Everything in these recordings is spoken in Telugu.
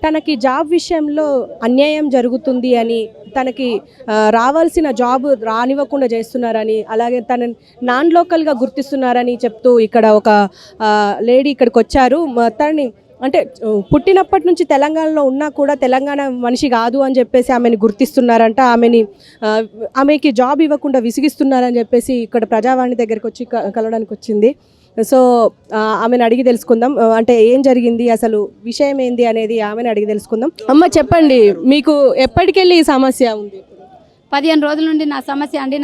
తనకి జాబ్ విషయంలో అన్యాయం జరుగుతుంది అని, తనకి రావాల్సిన జాబ్ రానివ్వకుండా చేస్తున్నారని, అలాగే తన నాన్ లోకల్గా గుర్తిస్తున్నారని చెప్తూ ఇక్కడ ఒక లేడీ ఇక్కడికి వచ్చారు. తనని అంటే పుట్టినప్పటి నుంచి తెలంగాణలో ఉన్నా కూడా తెలంగాణ మనిషి కాదు అని చెప్పేసి ఆమెని గుర్తిస్తున్నారంట. ఆమెకి జాబ్ ఇవ్వకుండా విసిగిస్తున్నారని చెప్పేసి ఇక్కడ ప్రజావాణి దగ్గరికి వచ్చి కలవడానికి వచ్చింది. సో ఆమెను అడిగి తెలుసుకుందాం, అంటే ఏం జరిగింది, అసలు విషయం ఏంది అనేది ఆమెను అడిగి తెలుసుకుందాం. అమ్మ చెప్పండి, మీకు ఎప్పటికెళ్ళి ఈ సమస్య ఉంది? 15 రోజుల నుండి నా సమస్య అండి.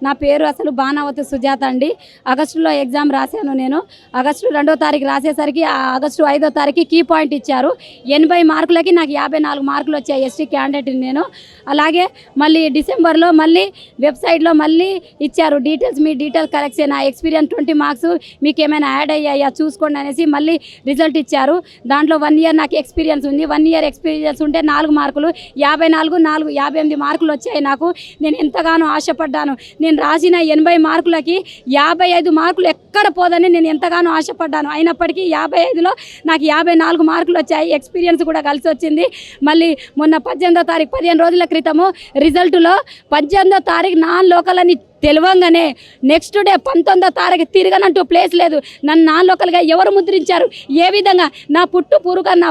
నా పేరు అసలు బాణావతి సుజాత అండి. ఆగస్టులో ఎగ్జామ్ రాశాను. నేను ఆగస్టు 2వ తారీఖు రాసేసరికి ఆగస్టు 5వ తారీఖు కీ పాయింట్ ఇచ్చారు. 80 మార్కులకి నాకు 54 మార్కులు వచ్చాయి. ఎస్టీ క్యాండిడేట్ నేను. అలాగే మళ్ళీ డిసెంబర్లో మళ్ళీ వెబ్సైట్లో మళ్ళీ ఇచ్చారు డీటెయిల్స్, మీ డీటెయిల్ కరెక్షన్, ఎక్స్పీరియన్స్ 20 మార్క్స్ మీకు ఏమైనా యాడ్ అయ్యాయా చూసుకోండి అనేసి మళ్ళీ రిజల్ట్ ఇచ్చారు. దాంట్లో 1 ఇయర్ నాకు ఎక్స్పీరియన్స్ ఉంది. 1 ఇయర్ ఎక్స్పీరియన్స్ ఉంటే 4 మార్కులు, 58 మార్కులు వచ్చాయి నాకు. నేను ఎంతగానో ఆశపడ్డాను. నేను రాసిన 80 మార్కులకి 55 మార్కులు ఎక్కడ పోదని నేను ఎంతగానో ఆశపడ్డాను. అయినప్పటికీ 55లో నాకు 54 మార్కులు వచ్చాయి. ఎక్స్పీరియన్స్ కూడా కలిసి వచ్చింది. మళ్ళీ మొన్న 18వ తారీఖు 15 రోజుల క్రితము రిజల్టులో 18వ తారీఖు నాన్ లోకల్ అని తెలివంగానే నెక్స్ట్ డే 19వ తారీఖు తిరగనంటూ ప్లేస్ లేదు. నన్ను నాన్ లోకల్గా ఎవరు ముద్రించారు, ఏ విధంగా నా పుట్టు పూరుగా నా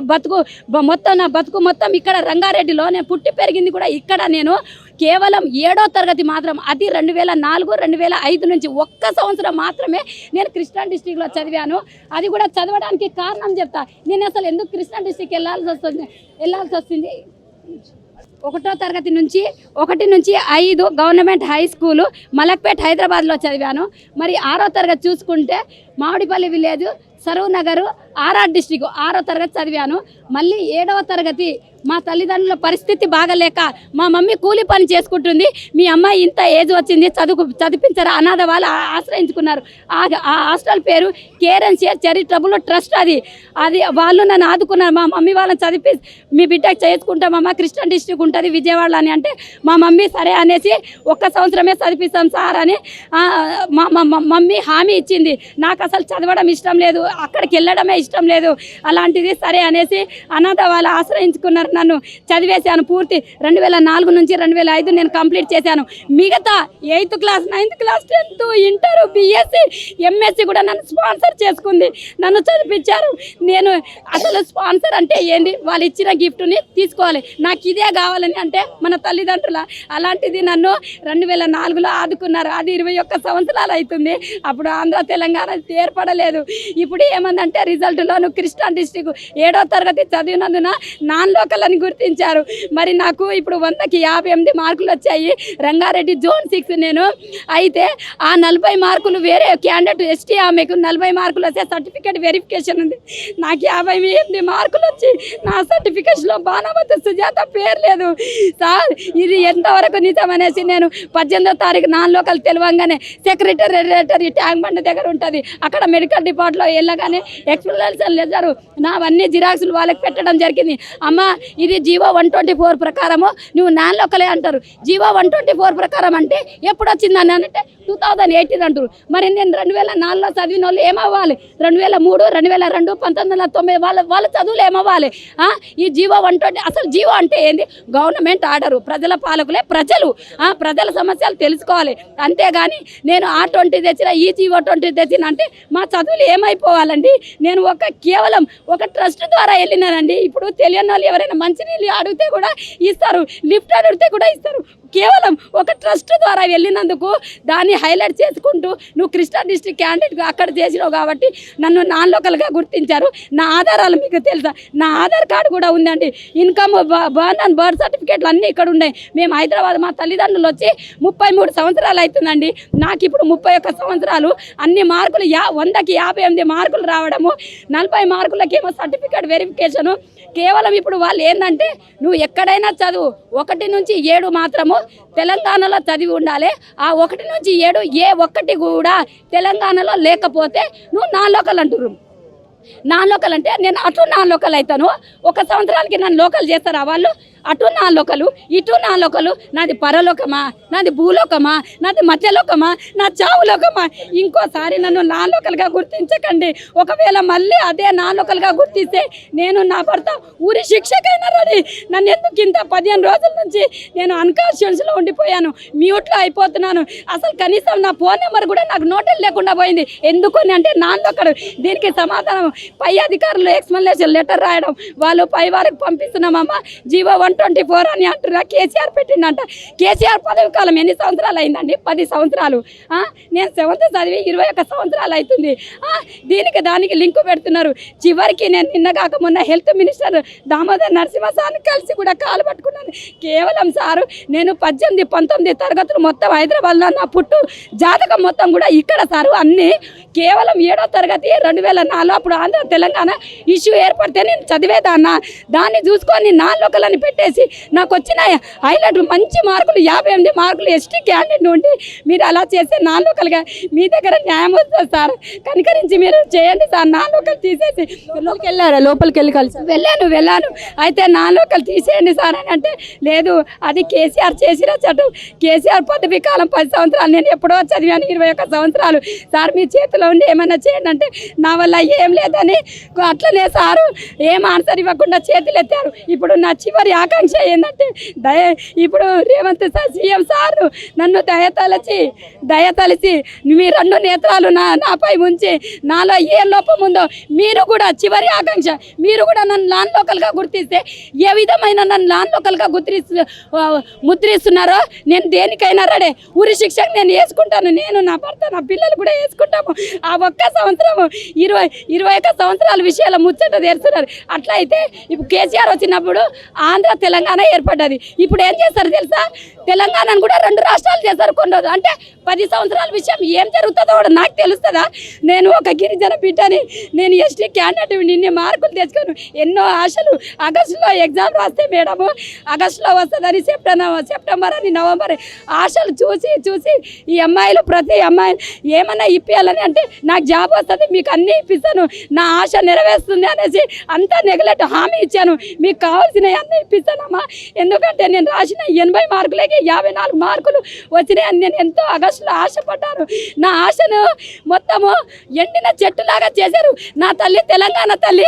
బతుకు మొత్తం ఇక్కడ రంగారెడ్డిలో నేను పుట్టి పెరిగింది కూడా ఇక్కడ. నేను కేవలం 7వ తరగతి మాత్రం, అది 2004, 2005 నుంచి 1 సంవత్సరం మాత్రమే నేను కృష్ణా డిస్టిక్లో చదివాను. అది కూడా చదవడానికి కారణం చెప్తా. నేను అసలు ఎందుకు కృష్ణా డిస్టిక్ వెళ్ళాల్సి వస్తుంది 1వ తరగతి నుంచి 1 నుంచి 5 గవర్నమెంట్ హై స్కూలు మలక్పేట్ హైదరాబాద్లో చదివాను. మరి 6వ తరగతి చూసుకుంటే Mamidipalli village Saroor Nagar RR district 6వ తరగతి చదివాను. మళ్ళీ 7వ తరగతి మా తల్లిదండ్రుల పరిస్థితి బాగలేక మా మమ్మీ కూలి పని చేసుకుంటుంది. మీ అమ్మాయి ఇంత ఏజ్ వచ్చింది, చదివించరా, అనాథ వాళ్ళు ఆశ్రయించుకున్నారు. ఆ హాస్టల్ పేరు care and share charitable trust. అది వాళ్ళు నన్ను ఆదుకున్నారు. మా మమ్మీ వాళ్ళని చదివి మీ బిడ్డకి చేసుకుంటామమ్మా, కృష్ణా డిస్టిక్ ఉంటుంది విజయవాడలో అని అంటే మా మమ్మీ సరే అనేసి 1 సంవత్సరమే చదివిస్తాం సార్ అని మా మమ్మీ హామీ ఇచ్చింది. నాకు అసలు చదవడం ఇష్టం లేదు, అక్కడికి వెళ్ళడమే ఇష్టం లేదు. అలాంటిది సరే అనేసి అనాథ వాళ్ళు ఆశ్రయించుకున్నారు. నన్ను చదివేశాను పూర్తి. 2004 నుంచి 2005 నేను కంప్లీట్ చేశాను. మిగతా 8th class, 9th class, 10th, inter, BSc, MSc కూడా నన్ను స్పాన్సర్ చేసుకుంది, నన్ను చదివించారు. నేను అసలు స్పాన్సర్ అంటే ఏంది, వాళ్ళు ఇచ్చిన గిఫ్ట్ని తీసుకోవాలి, నాకు ఇదే కావాలని అంటే మన తల్లిదండ్రుల. అలాంటిది నన్ను 2004లో ఆదుకున్నారు. అది 21 సంవత్సరాలు అవుతుంది. అప్పుడు ఆంధ్ర తెలంగాణ ఏర్పడలేదు. ఇప్పుడు ఏమందంటే రిజల్ట్లో నువ్వు కృష్ణా డిస్టిక్ 7వ తరగతి చదివినందున నాన్ లోకల్ అని గుర్తించారు. మరి నాకు ఇప్పుడు 100కి 58 మార్కులు వచ్చాయి. రంగారెడ్డి జోన్ 6 నేను. అయితే ఆ 40 మార్కులు వేరే క్యాండిడేట్ ఎస్టీ, ఆమెకు 40 మార్కులు వస్తే సర్టిఫికేట్ వెరిఫికేషన్ ఉంది. నాకు 58 మార్కులు వచ్చి నా సర్టిఫికేషన్లో బాణావతి సుజాత పేరు లేదు. సార్ ఇది ఎంతవరకు నిజం అనేసి నేను 18వ తారీఖు నాన్ లోకల్ తెలివంగానే సెక్రటరీ ట్యాంక్ బండ్ దగ్గర ఉంటుంది, అక్కడ మెడికల్ డిపార్ట్లో వెళ్ళగానే ఎక్స్ప్లెనేషన్ లెటర్ నావన్నీ జిరాక్సులు వాళ్ళకి పెట్టడం జరిగింది. అమ్మ ఇది జీవో 124 ప్రకారము నువ్వు నాన్ లోకలే అంటారు. జీవో 124 ప్రకారం అంటే ఎప్పుడు వచ్చిందని అంటే 2018 అంటారు. మరి నేను 2004లో చదివిన వాళ్ళు ఏమవ్వాలి? 2003, 2002, 1990 వాళ్ళ చదువులు ఏమవ్వాలి? ఈ జీవో 120 అసలు జీవో అంటే ఏంది? గవర్నమెంట్ ఆర్డరు, ప్రజల పాలకులే ప్రజలు, ప్రజల సమస్యలు తెలుసుకోవాలి. అంతేగాని నేను A20 తెచ్చిన, ఈ జీవో 20 తెచ్చిన అంటే మా చదువులు ఏమైపోవాలండి? నేను కేవలం ఒక ట్రస్ట్ ద్వారా వెళ్ళినానండి. ఇప్పుడు తెలియని వాళ్ళు ఎవరైనా మంచినీళ్ళు అడిగితే కూడా ఇస్తారు, లిఫ్ట్ అడిగితే కూడా ఇస్తారు. కేవలం ఒక ట్రస్ట్ ద్వారా వెళ్ళినందుకు దాన్ని హైలైట్ చేసుకుంటూ నువ్వు కృష్ణా డిస్టిక్ క్యాండిడేట్గా అక్కడ చేసినావు కాబట్టి నన్ను నాన్ లోకల్గా గుర్తించారు. నా ఆధారాలు మీకు తెలుసా? నా ఆధార్ కార్డు కూడా ఉందండి. ఇన్కమ్, బర్త్ సర్టిఫికేట్లు అన్నీ ఇక్కడ ఉన్నాయి. మేము హైదరాబాద్, మా తల్లిదండ్రులు వచ్చి 33 సంవత్సరాలు అవుతుందండి. నాకు ఇప్పుడు 31 సంవత్సరాలు. అన్ని మార్కులు 100కి 58 మార్కులు రావడము, 40 మార్కులకేమో సర్టిఫికేట్ వెరిఫికేషను. కేవలం ఇప్పుడు వాళ్ళు ఏంటంటే నువ్వు ఎక్కడైనా చదువు 1 నుంచి 7 మాత్రము తెలంగాణలో చదివి ఉండాలి. ఆ 1 నుంచి 7 ఏ ఒక్కటి కూడా తెలంగాణలో లేకపోతే నువ్వు నాన్ లోకల్ అంటున్నారు. నాన్ లోకల్ అంటే నేను అట్లా నాన్ లోకల్ అవుతాను. 1 సంవత్సరానికి నన్ను లోకల్ చేస్తారా వాళ్ళు? అటు నా లోకలు ఇటు నా లోకలు. నాది పరలోకమా, నాది భూలోకమా, నాది మధ్యలోకమా, నా చావు లోకమా? ఇంకోసారి నన్ను నా లోకలుగా గుర్తించకండి. ఒకవేళ మళ్ళీ అదే నా లోకలుగా గుర్తిస్తే నేను నా భర్త ఊరి శిక్షకైనా రెడీ. నన్ను ఎందుకు ఇంత 15 రోజుల నుంచి నేను అన్కాన్షియస్లో ఉండిపోయాను, మ్యూట్లో అయిపోతున్నాను. అసలు కనీసం నా ఫోన్ నెంబర్ కూడా నాకు నోటెల్ లేకుండా పోయింది. ఎందుకని అంటే నా లోకలు. దీనికి సమాధానం పై అధికారులు ఎక్స్ప్లెనేషన్ లెటర్ రాయడం, వాళ్ళు పై వారికి పంపిస్తున్నామమ్మా జీవో 124 అని అంటున్నా. కేసీఆర్ పెట్టిండంట. కేసీఆర్ పదవి కాలం ఎన్ని సంవత్సరాలు అయిందండి? 10 సంవత్సరాలు. నేను 7th చదివి 21 సంవత్సరాలు అవుతుంది. దానికి లింకు పెడుతున్నారు. చివరికి నేను నిన్న కాక మొన్న హెల్త్ మినిస్టర్ దామోదర్ నరసింహ సార్ని కలిసి కూడా కాలు పట్టుకున్నాను. కేవలం సారు నేను 18, 19 తరగతులు మొత్తం హైదరాబాద్లో, నా పుట్టు జాతకం మొత్తం కూడా ఇక్కడ సారు. అన్నీ కేవలం 7వ తరగతి 2004 అప్పుడు ఆంధ్ర తెలంగాణ ఇష్యూ ఏర్పడితే నేను చదివేదాన్నా. దాన్ని చూసుకొని నా లోకలని పెట్టేసి నాకు వచ్చిన హైలైట్ మంచి మార్కులు 58 మార్కులు ఎస్టీ క్యాండిడేట్ నుండి మీరు అలా చేస్తే నా లోకల్గా మీ దగ్గర న్యాయం వస్తుంది సార్. కనికరించి మీరు చేయండి సార్. నా లోకల్ తీసేసి లోపలికి వెళ్ళారా? లోపలికి వెళ్ళి కలిసి వెళ్ళాను. అయితే నా లోకల్ తీసేయండి సార్ అని అంటే లేదు, అది కేసీఆర్ చేసిన చట్టం. కేసీఆర్ పదవి కాలం 10 సంవత్సరాలు, నేను ఎప్పుడో చదివాను 21 సంవత్సరాలు. సార్ మీ చేతిలో ఉండి ఏమైనా చేయండి అంటే నా వల్ల ఏం లేదని అట్లనే సారు ఏం ఆన్సర్ ఇవ్వకుండా చేతులు ఎత్తారు. ఇప్పుడు నా చివరి ఆకాంక్ష ఏంటంటే ఇప్పుడు రేవంత్ సార్ సీఎం సార్ నన్ను దయతలిచి మీ 2 నేత్రాలు నాపై ఉంచి నాలో ఏ లోపం ఉందో మీరు కూడా చివరి ఆకాంక్ష, మీరు కూడా నన్ను నాన్ లోకల్గా గుర్తిస్తే ఏ విధమైన నన్ను నాన్ లోకల్గా ముద్రిస్తున్నారో నేను దేనికైనా రెడీ. ఉరి శిక్షకు నేను వేసుకుంటాను. నేను, నా భర్త, నా పిల్లలు కూడా వేసుకుంటాము. ఆ ఒక్క సంవత్సరము 21 సంవత్సరాల విషయాల ముచ్చట తెరుస్తున్నారు. అట్లా అయితే ఇప్పుడు కేసీఆర్ వచ్చినప్పుడు ఆంధ్ర తెలంగాణ ఏర్పడ్డది. ఇప్పుడు ఏం చేస్తారు తెలుసా? తెలంగాణను కూడా 2 రాష్ట్రాలు చేస్తారు కొన్ని రోజులు. అంటే 10 సంవత్సరాల విషయం ఏం జరుగుతుందో కూడా నాకు తెలుస్తుందా? నేను ఒక గిరిజన బిడ్డని, నేను ఎస్టీ క్యాండిడేట్, ఇన్ని మార్కులు తెచ్చుకొని ఎన్నో ఆశలు. ఆగస్టులో ఎగ్జామ్ రాస్తే మేడము ఆగస్టులో వస్తుందని సెప్టెంబర్ అని నవంబర్ ఆశలు చూసి ఈ అమ్మాయిలు ప్రతి అమ్మాయి ఏమన్నా ఇప్పించాలని అంటే నాకు జాబ్ వస్తుంది, మీకు అన్నీ ఇప్పిస్తాను, నా ఆశ నెరవేరుస్తుంది అనేసి అంతా నెగ్లెక్ట్ హామీ ఇచ్చాను. మీకు కావాల్సినవి అన్నీ ఇప్పిస్తానమ్మా. ఎందుకంటే నేను రాసిన 80 మార్కులకి 54 మార్కులు వచ్చినాయని నేను ఎంతో ఆగస్టులో ఆశపడ్డాను. నా ఆశను మొత్తము ఎండిన చెట్టులాగా చేశారు. నా తల్లి తెలంగాణ తల్లి.